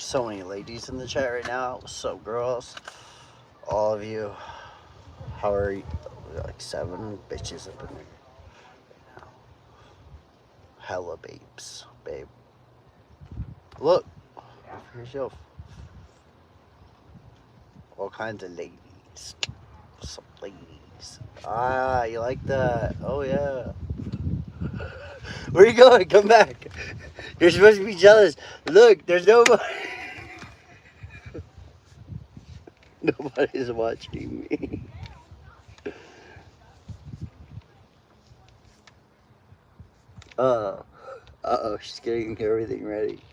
So many ladies in the chat right now. What's up, girls? All of you. How are you? Like 7 bitches up in there. Hella babes, babe. Look for yourself. All kinds of ladies. Some ladies. Ah, you like that? Oh yeah. Where you going? Come back. You're supposed to be jealous. Look, there's nobody. Nobody's watching me. Uh-oh, she's getting everything ready.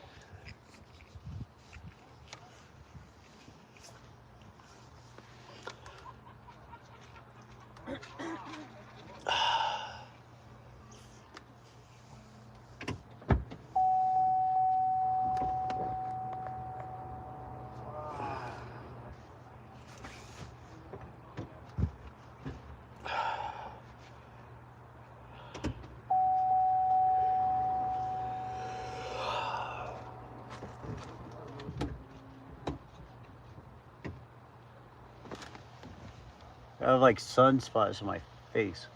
I have like sunspots on my face.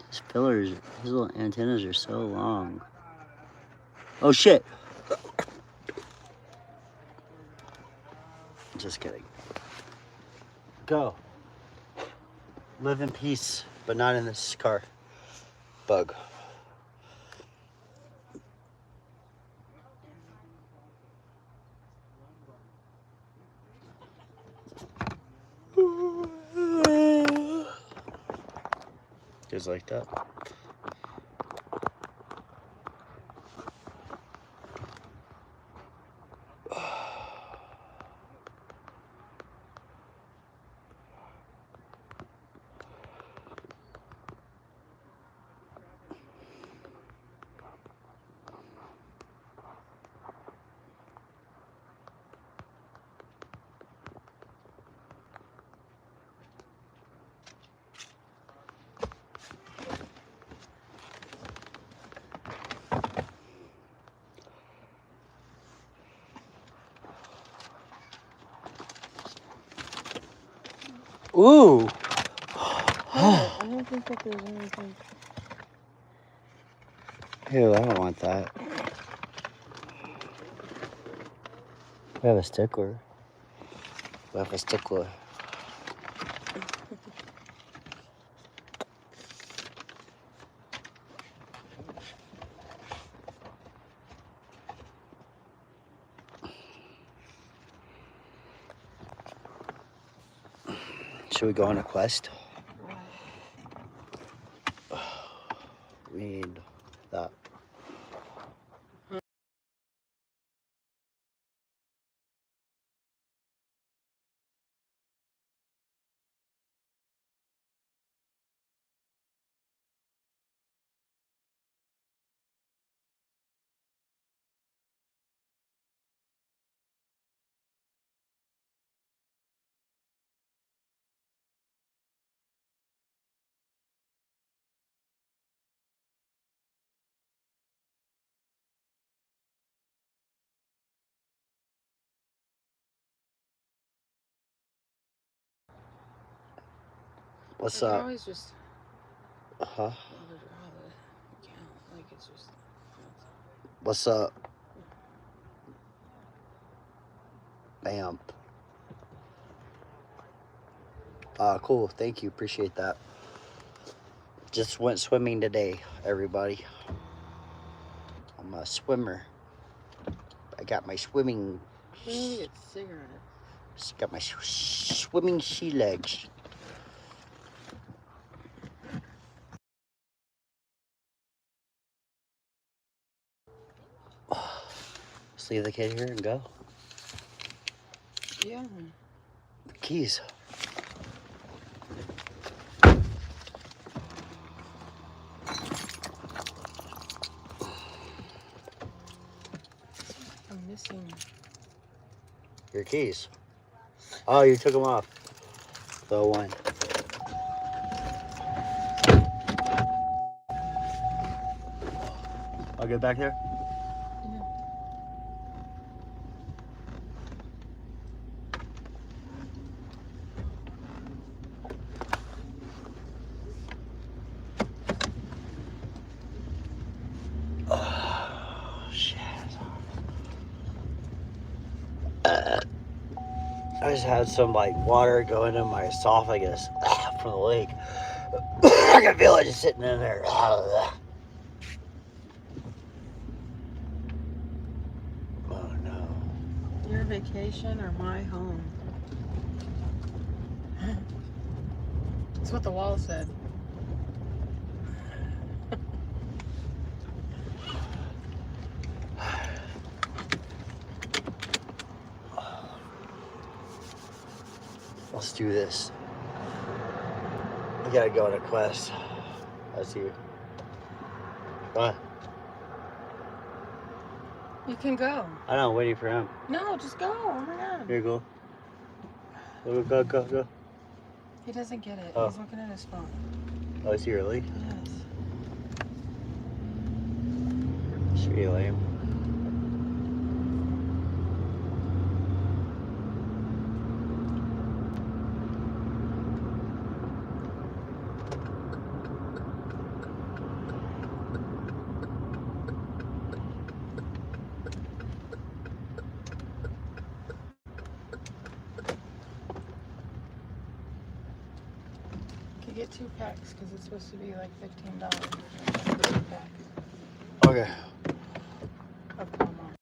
His pillars, his little antennas are so long. Oh shit! Just kidding. Go. Live in peace, but not in this car. Bug. Just like that. Ooh. I don't think that there's anything. Ew, I don't want that. We have a stickler. We have a stickler. Should we go on a quest? We need that. What's I can up? always just Huh? withdraw the account. Like it's just. What's up? Bam. Cool. Thank you. Appreciate that. Just went swimming today, everybody. I'm a swimmer. I got my swimming. We need to get cigarettes. Got my swimming sea legs. Just leave the kid here and go. Yeah. The keys. I'm missing. Your keys. Oh, you took them off. The one. I'll get back there. Yeah. Oh, shit. I just had some like water go into my esophagus from the lake. I can feel it just sitting in there. Oh no. Your vacation or my home? That's what the wall said. Let's do this. We gotta go on a quest. That's you. Go on. You can go. I know, I'm waiting for him. No, just go. Oh my god. Here you go. Go. He doesn't get it. Oh. He's looking at his phone. Oh, is he really? Yes. Should be lame. You get 2 packs because it's supposed to be like $15 for 2 packs Okay. of Walmart.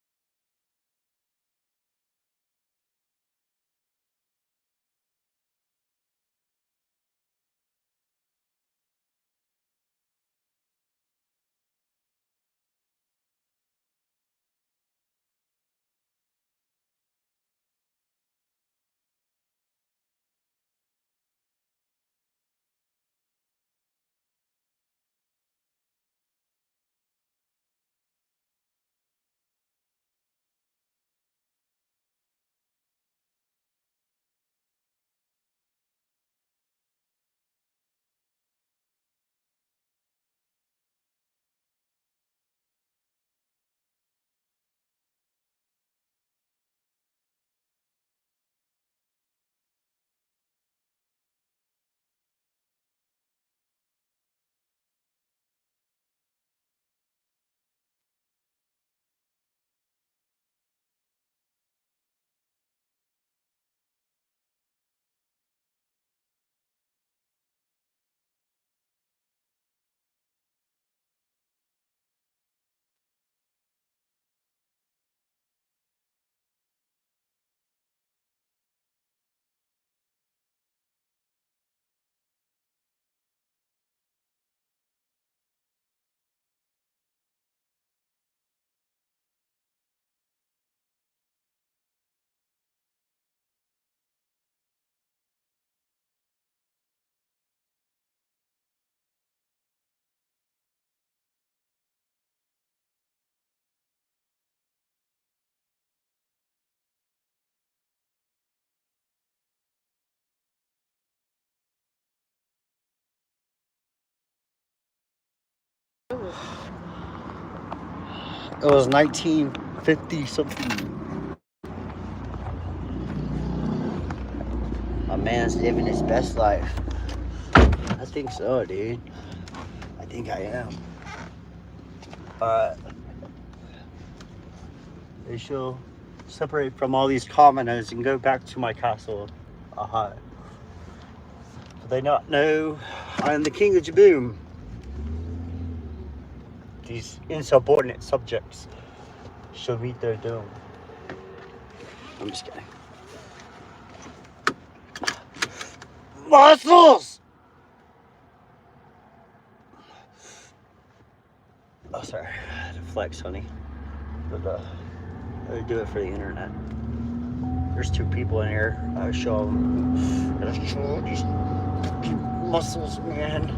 It was 1950 something. A man's living his best life. I think so, dude. I think I am. I shall separate from all these commoners and go back to my castle. Aha. Do they not know I am the king of Jaboom? These insubordinate subjects shall meet their doom. I'm just kidding. Muscles! Oh, sorry. I had to flex, honey. But, I do it for the internet. There's 2 people in here. I show them. Gotta show these muscles, man.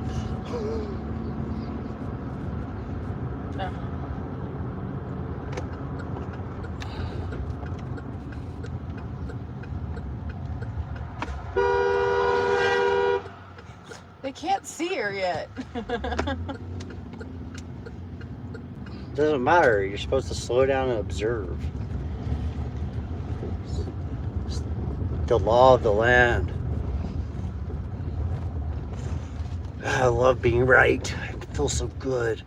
They can't see her yet. Doesn't matter. You're supposed to slow down and observe. It's the law of the land. I love being right. It feels so good.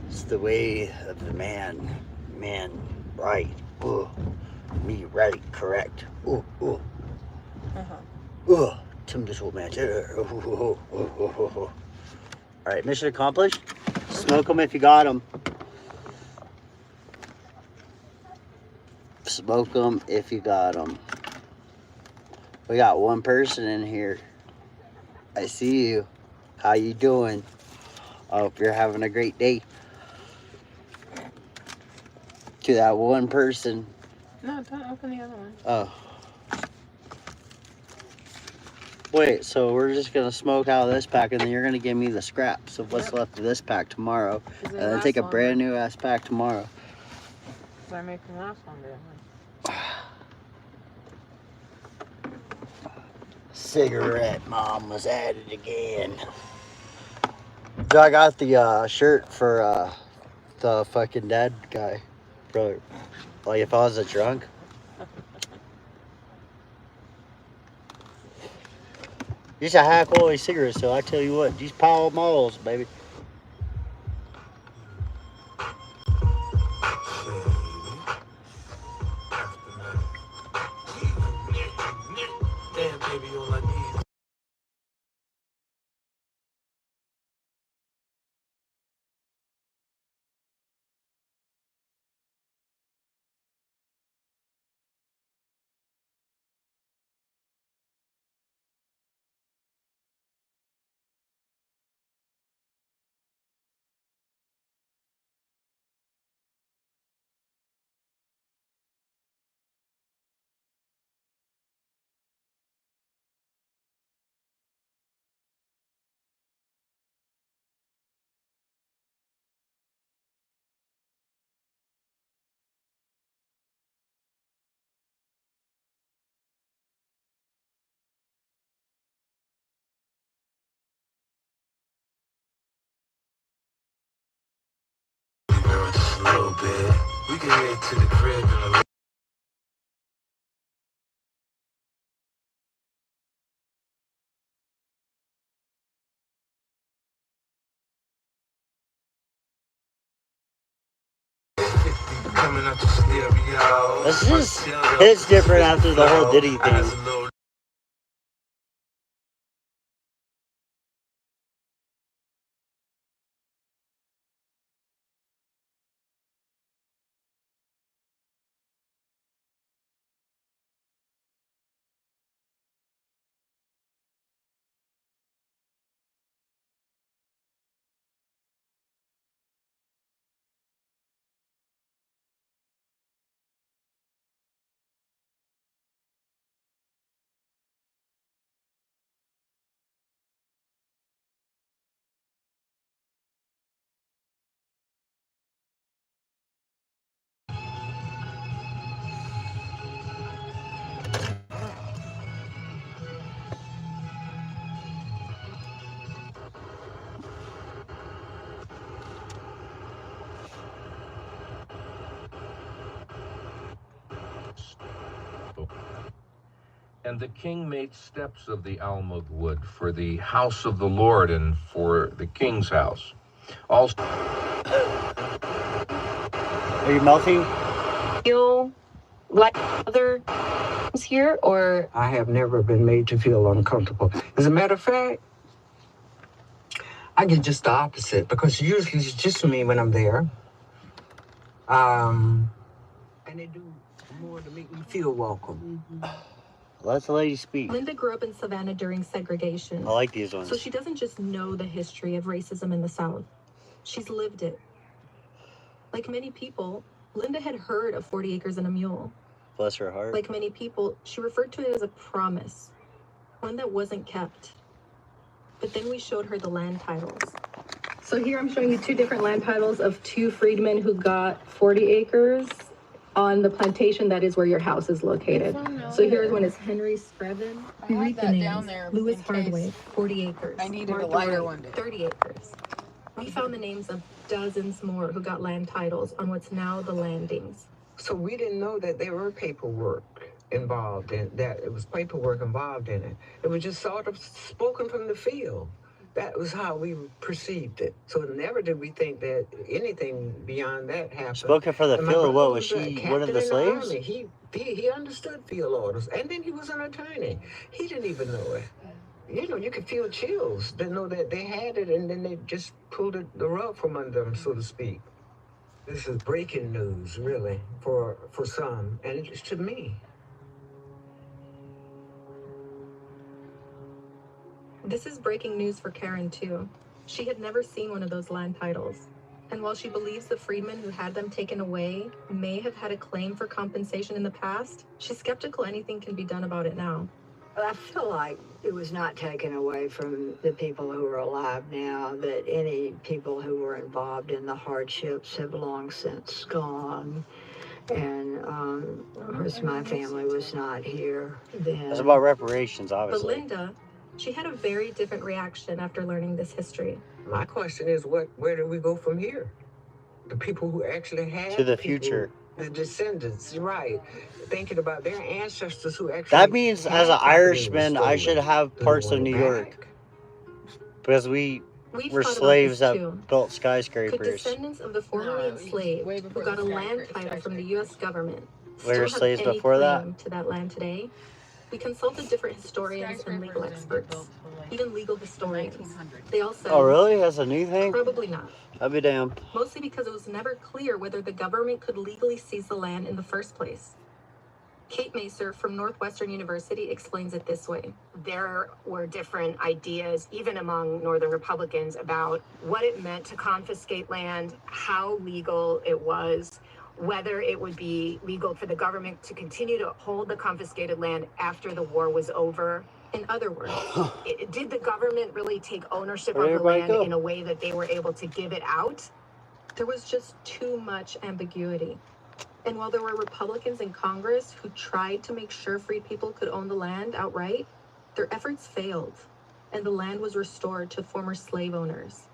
It's the way of the man. Man, right. Ooh. Me, right, correct. Ooh, ooh. Ooh. Tim Digital match. Alright, mission accomplished. Smoke them if you got them. Smoke them if you got them. We got 1 person in here. I see you. How you doing? I hope you're having a great day. To that 1 person. No, don't open the other one. Oh. Wait, so we're just gonna smoke out of this pack and then you're gonna give me the scraps of what's left of this pack tomorrow. And then take a brand new ass pack tomorrow. So I make them last longer. Cigarette mom was at it again. So I got the shirt for the fucking dead guy. Bro, like if I was a drunk. These are high quality cigarettes, so I tell you what, these Pall Malls, baby. Damn, baby, all I need. Just a little bit. We can head to the crib in a little coming out the stereo. This just hits different after the whole Diddy thing. And the king made steps of the almug wood for the house of the Lord and for the king's house. Also, Are you melting? Feel like other here, or I have never been made to feel uncomfortable. As a matter of fact, I get just the opposite because usually it's just me when I'm there. And they do more to make me feel welcome. Let the lady speak. Linda grew up in Savannah during segregation. I like these ones. So she doesn't just know the history of racism in the South. She's lived it. Like many people, Linda had heard of 40 acres and a mule. Bless her heart. Like many people, she referred to it as a promise, one that wasn't kept. But then we showed her the land titles. So here I'm showing you two different land titles of two freedmen who got 40 acres on the plantation that is where your house is located. So here's one is Henry Screven. I had that down there Lewis in case Hardway, 40 acres. I needed a Martha lighter Wright, one day. 30 acres. We found the names of dozens more who got land titles on what's now the landings. So we didn't know that there were paperwork involved in that. It was paperwork involved in it. It was just sort of spoken from the field. That was how we perceived it. So never did we think that anything beyond that happened. Spoken for the And my field. What brother was a she? captain One of the in slaves? Army. He understood field orders, and then he was an attorney. He didn't even know it. You know, you could feel chills. They know that they had it, and then they just pulled the rug from under them, so to speak. This is breaking news, really, for some, and it's to me. This is breaking news for Karen, too. She had never seen one of those land titles. And while she believes the freedmen who had them taken away may have had a claim for compensation in the past, she's skeptical anything can be done about it now. I feel like it was not taken away from the people who are alive now, that any people who were involved in the hardships have long since gone. And of course, my family was not here then. It's about reparations, But obviously. Linda, she had a very different reaction after learning this history. My question is, where do we go from here? The people who actually had To the people, future. the descendants, right? Thinking about their ancestors who actually. That means, had as an property Irishman, I stolen. should have Do they parts of want it New York. back? Because we We've were thought slaves about that this too. built Could skyscrapers. descendants of the formerly No, enslaved way who before got a the land title from the U.S. government Were still there have slaves any before that? claim to that land today? We consulted different historians and legal experts, even legal historians. 1900. They all said, Oh, really? That's a new thing? probably not. I'll be damned. Mostly because it was never clear whether the government could legally seize the land in the first place. Kate Macer from Northwestern University explains it this way. There were different ideas, even among Northern Republicans, about what it meant to confiscate land, how legal it was, whether it would be legal for the government to continue to hold the confiscated land after the war was over. In other words, Did the government really take ownership Where'd of the everybody land go? in a way that they were able to give it out? there was just too much ambiguity. And while there were Republicans in Congress who tried to make sure freed people could own the land outright, their efforts failed, and the land was restored to former slave owners.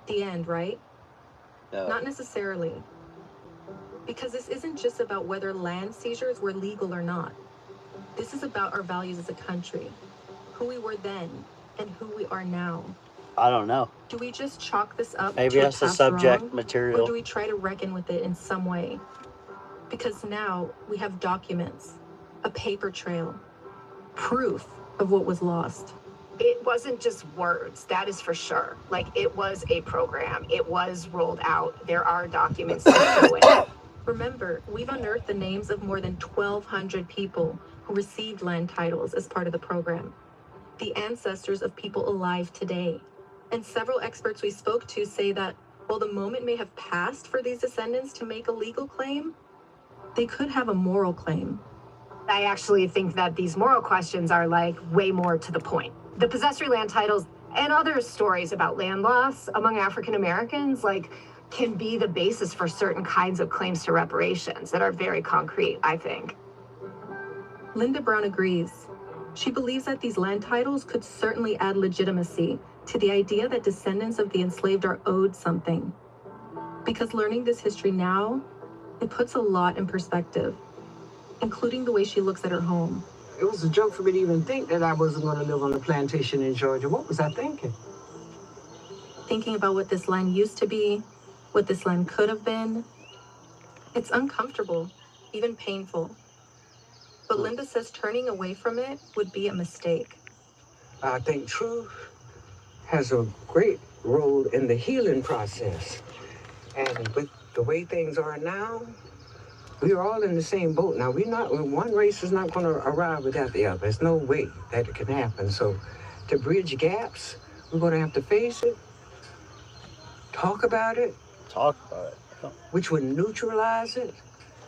The end, right? No. Not necessarily. Because this isn't just about whether land seizures were legal or not. This is about our values as a country, who we were then and who we are now. I don't know. Do we just chalk this up Maybe to a that's the past subject wrong, or material. do we try to reckon with it in some way? Because now we have documents, a paper trail, proof of what was lost. It wasn't just words, that is for sure. Like, it was a program. It was rolled out. There are documents to show it. Remember, we've unearthed the names of more than 1,200 people who received land titles as part of the program. The ancestors of people alive today. And several experts we spoke to say that while the moment may have passed for these descendants to make a legal claim, they could have a moral claim. I actually think that these moral questions are like way more to the point. The possessory land titles and other stories about land loss among African Americans can be the basis for certain kinds of claims to reparations that are very concrete, I think. Linda Brown agrees. She believes that these land titles could certainly add legitimacy to the idea that descendants of the enslaved are owed something. Because learning this history now, it puts a lot in perspective, including the way she looks at her home. It was a joke for me to even think that I wasn't going to live on a plantation in Georgia. What was I thinking? Thinking about what this land used to be, what this land could have been, it's uncomfortable, even painful. But Linda says turning away from it would be a mistake. I think truth has a great role in the healing process. And with the way things are now, we're all in the same boat. Now, one race is not going to arrive without the other. There's no way that it can happen. So to bridge gaps, we're going to have to face it, talk about it, which would neutralize it,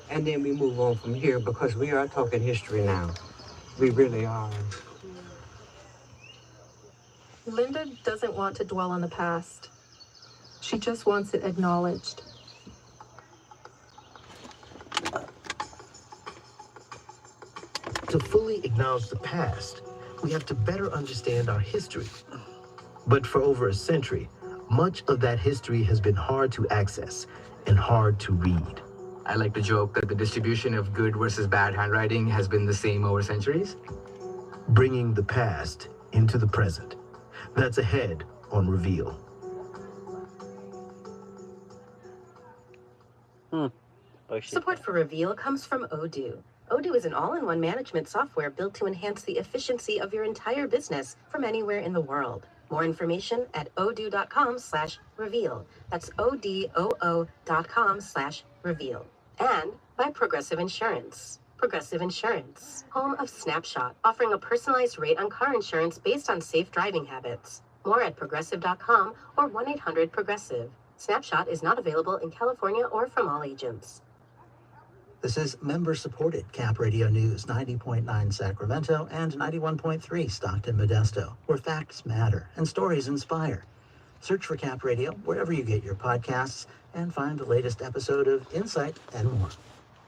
and then we move on from here because we are talking history now. We really are. Linda doesn't want to dwell on the past. She just wants it acknowledged. To fully acknowledge the past, we have to better understand our history. But for over a century, much of that history has been hard to access and hard to read. I like to joke that the distribution of good versus bad handwriting has been the same over centuries. Bringing the past into the present. That's ahead on Reveal. Support for Reveal comes from Odoo. Odoo is an all-in-one management software built to enhance the efficiency of your entire business from anywhere in the world. More information at odoo.com/reveal. That's odoo.com/reveal. And by Progressive Insurance. Progressive Insurance, home of Snapshot, offering a personalized rate on car insurance based on safe driving habits. More at progressive.com or 1-800-PROGRESSIVE. Snapshot is not available in California or from all agents. This is member-supported Cap Radio News, 90.9 Sacramento and 91.3 Stockton Modesto, where facts matter and stories inspire. Search for Cap Radio wherever you get your podcasts and find the latest episode of Insight and more.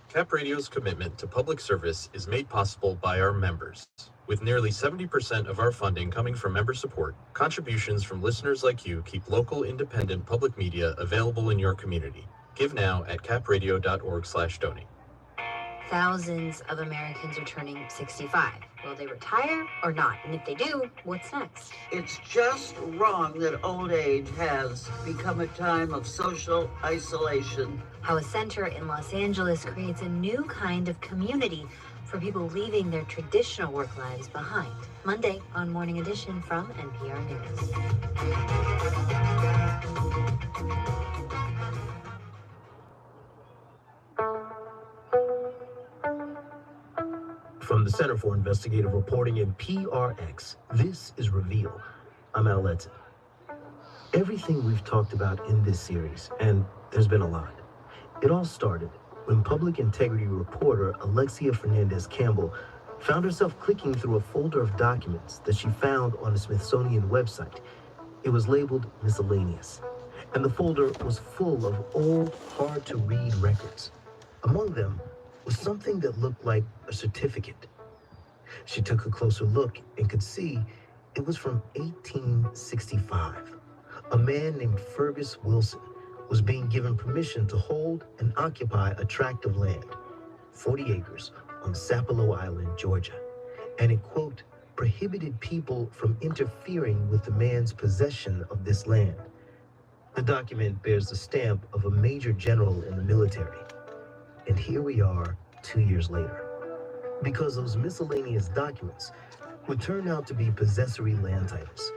Cap Radio's commitment to public service is made possible by our members. With nearly 70% of our funding coming from member support, contributions from listeners like you keep local independent public media available in your community. Give now at capradio.org/donate. Thousands of Americans are turning 65. Will they retire or not? And if they do, what's next? It's just wrong that old age has become a time of social isolation. How a center in Los Angeles creates a new kind of community for people leaving their traditional work lives behind. Monday on Morning Edition from NPR News. From the Center for Investigative Reporting in PRX, this is Reveal. I'm Al Letson. Everything we've talked about in this series, and there's been a lot, it all started when public integrity reporter Alexia Fernandez-Campbell found herself clicking through a folder of documents that she found on the Smithsonian website. It was labeled Miscellaneous, and the folder was full of old, hard-to-read records. Among them was something that looked like a certificate. She took a closer look and could see it was from 1865. A man named Fergus Wilson was being given permission to hold and occupy a tract of land, 40 acres, on Sapelo Island, Georgia, and it, quote, prohibited people from interfering with the man's possession of this land. The document bears the stamp of a major general in the military. And here we are 2 years later. Because those miscellaneous documents would turn out to be possessory land titles.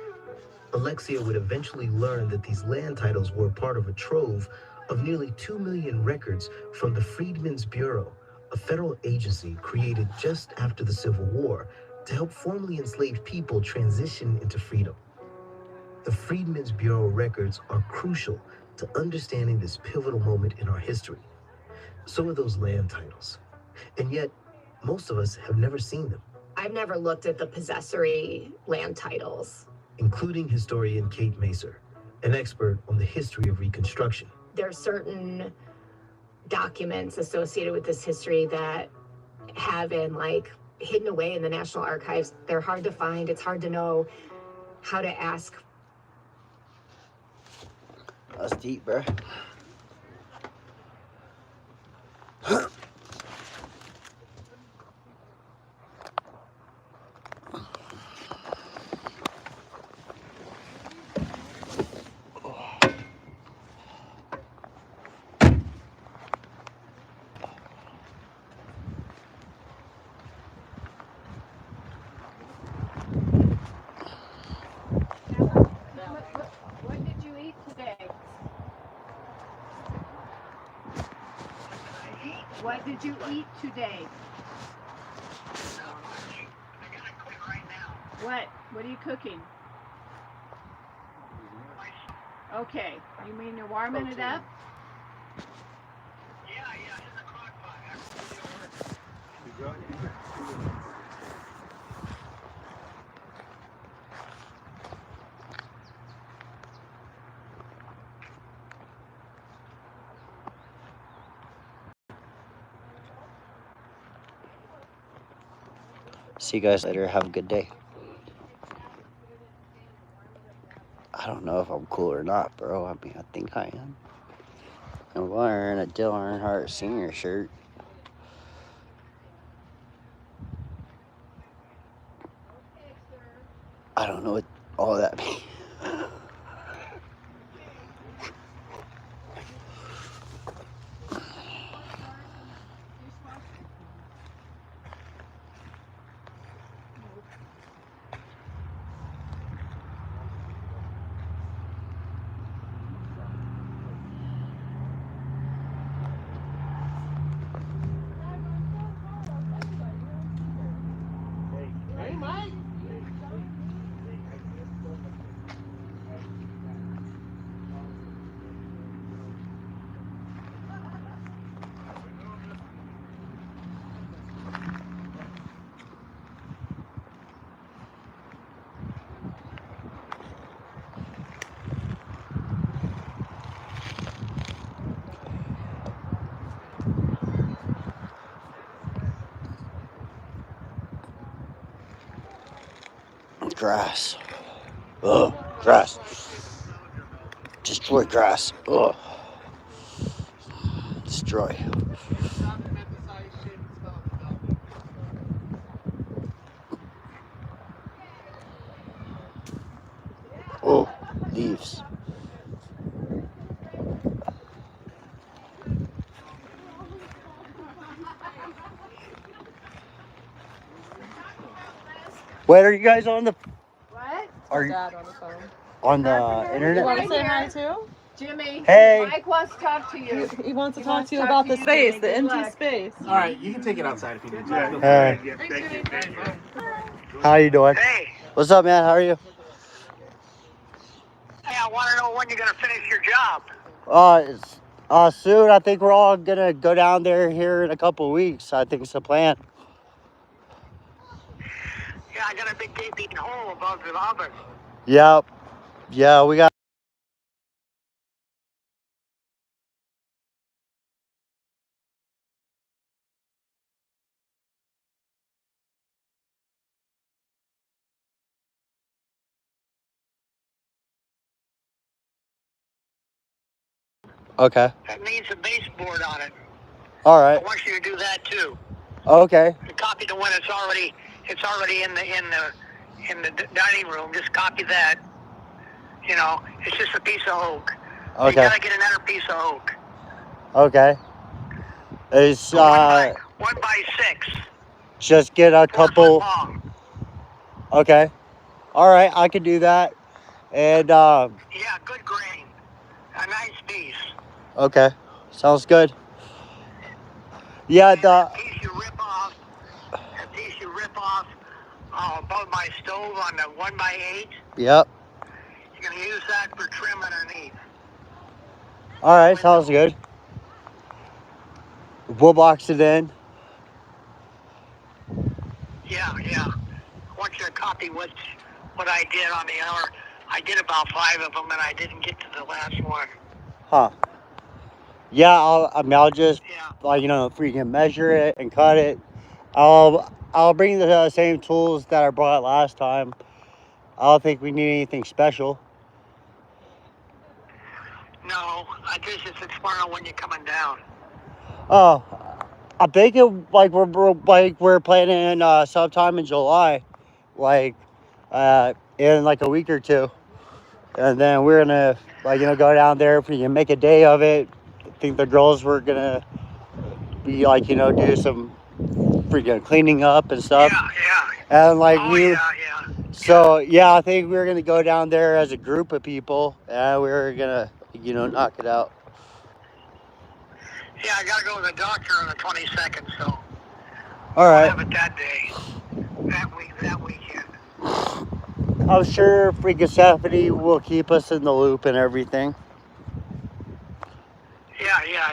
Alexia would eventually learn that these land titles were part of a trove of nearly 2 million records from the Freedmen's Bureau, a federal agency created just after the Civil War to help formerly enslaved people transition into freedom. The Freedmen's Bureau records are crucial to understanding this pivotal moment in our history. So are those land titles. And yet, most of us have never seen them. I've never looked at the possessory land titles. Including historian Kate Macer, an expert on the history of Reconstruction. There are certain documents associated with this history that have been hidden away in the National Archives. They're hard to find. It's hard to know how to ask. That's deep, bro. What did you eat today? What? What are you cooking? Okay. You mean you're warming it up? See you guys later. Have a good day. I don't know if I'm cool or not, bro. I mean, I think I am. I'm wearing a Dale Earnhardt Sr. shirt. I don't know what all that means. Hey, Mike. Grass. Ugh, grass. Destroy grass. Ugh. Destroy. Oh, leaves. Wait, are you guys on the? What? Are you Dad on the phone. on the You internet? want to say hi too? Jimmy. Hey. Mike wants to talk to you. He wants to He talk wants to you to about talk the to you, space, Jimmy. the Good empty luck. space. All right, you can take it outside if you need to. Hey. How you doing? Hey. What's up, man? How are you? Hey, I want to know when you're going to finish your job. Soon. I think we're all gonna go down there here in a couple of weeks. I think it's the plan. Yeah, I got a big gaping hole above the oven. Yep. Yeah, we got. Okay. That needs a baseboard on it. All I right. want you to do that too. Okay. To copy the one it's already in the dining room. Just copy that. You know, it's just a piece of oak. You Okay. gotta get another piece of oak. Okay. It's 1 by 6. just get a 4 foot couple. long. Okay. All right, I can do that. And Yeah, good grain. A nice piece. okay, sounds good. Yeah, That piece you rip off above my stove on the 1 by 8. Yep. You're gonna use that for trim underneath. All right, sounds good. We'll box it in. Yeah. I want you to copy what I did on the other. I did about 5 of them, and I didn't get to the last one. Huh. Yeah, I'll just freaking measure it and cut it. I'll bring the same tools that I brought last time. I don't think we need anything special. No, I just tomorrow when you're coming down. Oh, I'm thinking we're planning sometime in July, in like a week or two, and then we're gonna go down there if we can make a day of it. I think the girls were gonna be do some freaking cleaning up and stuff. Yeah. And So yeah, I think we're gonna go down there as a group of people, and we're gonna knock it out. Yeah, I gotta go to the doctor on the 22nd, so All right. have it that day, that weekend. I'm sure freaking Stephanie will keep us in the loop and everything.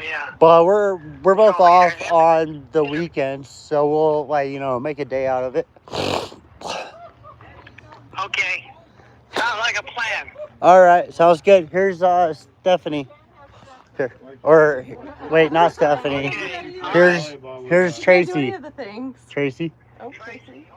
Yeah. But we're both off on the weekends, so we'll make a day out of it. Okay. Sounds like a plan. All right, sounds good. Here's Stephanie. Here, or wait, not Stephanie. Here's Tracy. The things. Tracy. Oh, Tracy.